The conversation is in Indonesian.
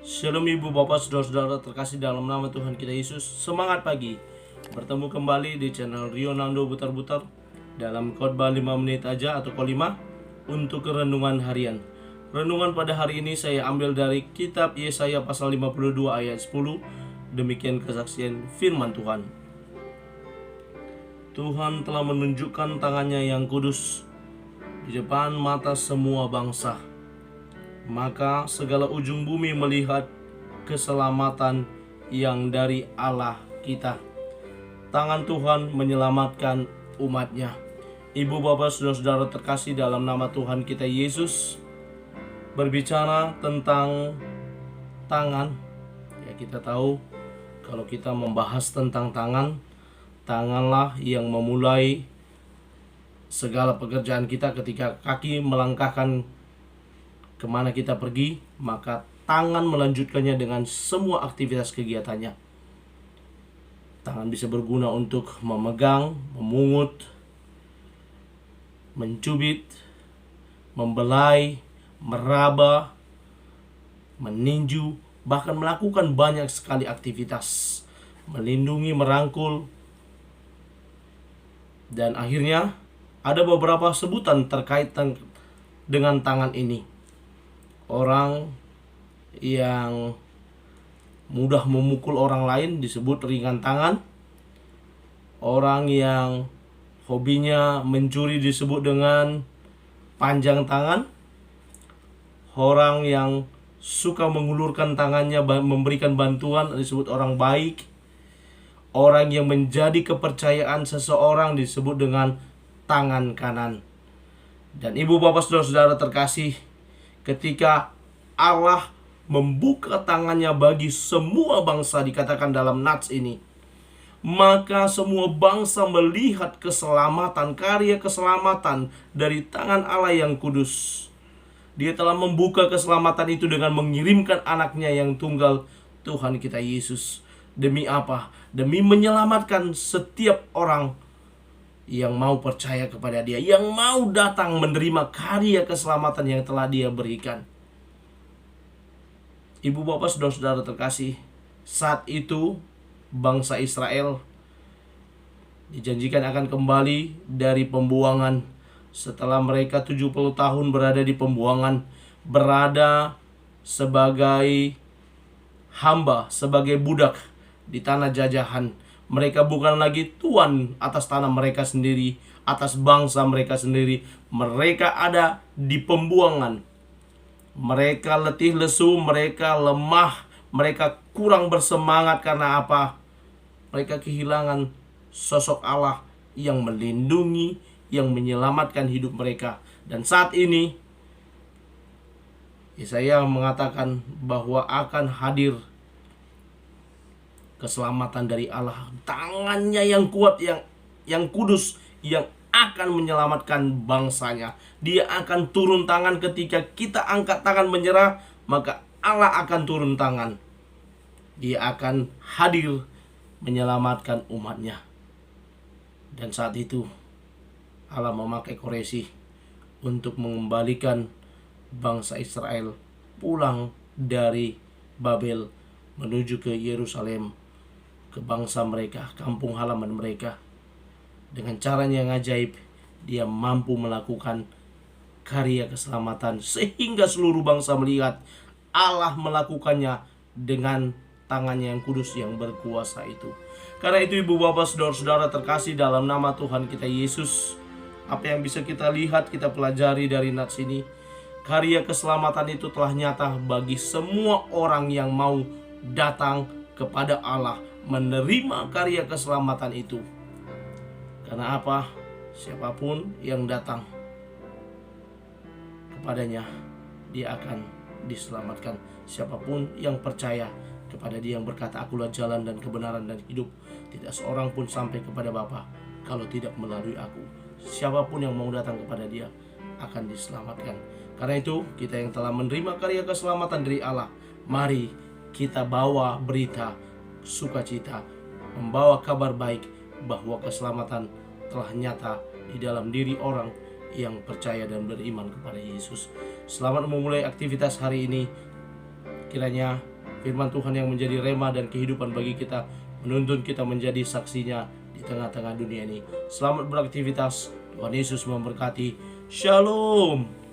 Shalom Ibu Bapak Saudara-saudara terkasih dalam nama Tuhan kita Yesus. Semangat pagi. Bertemu kembali di channel Rio Nando Butar-Butar dalam khotbah 5 menit aja atau kolima untuk renungan harian. Renungan pada hari ini saya ambil dari kitab Yesaya pasal 52 ayat 10. Demikian kesaksian firman Tuhan. Tuhan telah menunjukkan tangannya yang kudus di depan mata semua bangsa. Maka segala ujung bumi melihat keselamatan yang dari Allah kita. Tangan Tuhan menyelamatkan umatnya. Ibu bapak saudara-saudara terkasih dalam nama Tuhan kita Yesus, berbicara tentang tangan. Ya, kita tahu kalau kita membahas tentang tangan, tanganlah yang memulai segala pekerjaan kita. Ketika kaki melangkahkan kemana kita pergi, maka tangan melanjutkannya dengan semua aktivitas kegiatannya. Tangan bisa berguna untuk memegang, memungut, mencubit, membelai, meraba, meninju, bahkan melakukan banyak sekali aktivitas, melindungi, merangkul. Dan akhirnya ada beberapa sebutan terkait dengan tangan ini. Orang yang mudah memukul orang lain disebut ringan tangan. Orang yang hobinya mencuri disebut dengan panjang tangan. Orang yang suka mengulurkan tangannya memberikan bantuan disebut orang baik. Orang yang menjadi kepercayaan seseorang disebut dengan tangan kanan. Dan ibu bapak saudara-saudara terkasih, ketika Allah membuka tangannya bagi semua bangsa, dikatakan dalam nats ini, maka semua bangsa melihat keselamatan, karya keselamatan dari tangan Allah yang kudus. Dia telah membuka keselamatan itu dengan mengirimkan anaknya yang tunggal, Tuhan kita Yesus. Demi apa? Demi menyelamatkan setiap orang yang mau percaya kepada dia, yang mau datang menerima karya keselamatan yang telah dia berikan. Ibu bapak saudara-saudara terkasih, saat itu bangsa Israel dijanjikan akan kembali dari pembuangan. Setelah mereka 70 tahun berada di pembuangan, berada sebagai hamba, sebagai budak di tanah jajahan. Mereka bukan lagi tuan atas tanah mereka sendiri, atas bangsa mereka sendiri. Mereka ada di pembuangan. Mereka letih lesu, mereka lemah, mereka kurang bersemangat. Karena apa? Mereka kehilangan sosok Allah yang melindungi, yang menyelamatkan hidup mereka. Dan saat ini Yesaya mengatakan bahwa akan hadir keselamatan dari Allah. Tangannya yang kuat, yang kudus, yang akan menyelamatkan bangsanya. Dia akan turun tangan ketika kita angkat tangan menyerah, maka Allah akan turun tangan. Dia akan hadir menyelamatkan umatnya. Dan saat itu Allah memakai Koresi untuk mengembalikan bangsa Israel pulang dari Babel menuju ke Yerusalem, ke bangsa mereka, kampung halaman mereka. Dengan caranya yang ajaib, dia mampu melakukan karya keselamatan sehingga seluruh bangsa melihat Allah melakukannya dengan tangannya yang kudus yang berkuasa itu. Karena itu ibu bapak saudara-saudara terkasih dalam nama Tuhan kita Yesus, apa yang bisa kita lihat, kita pelajari dari nats ini, karya keselamatan itu telah nyata bagi semua orang yang mau datang kepada Allah, menerima karya keselamatan itu. Karena apa? Siapapun yang datang kepadanya, dia akan diselamatkan. Siapapun yang percaya kepada dia, yang berkata, akulah jalan dan kebenaran dan hidup, tidak seorang pun sampai kepada Bapa kalau tidak melalui aku. Siapapun yang mau datang kepada dia akan diselamatkan. Karena itu kita yang telah menerima karya keselamatan dari Allah, mari kita bawa berita sukacita, membawa kabar baik bahwa keselamatan telah nyata di dalam diri orang yang percaya dan beriman kepada Yesus. Selamat memulai aktivitas hari ini. Kiranya Firman Tuhan yang menjadi rema dan kehidupan bagi kita, menuntun kita menjadi saksinya di tengah-tengah dunia ini. Selamat beraktivitas. Tuhan Yesus memberkati. Shalom.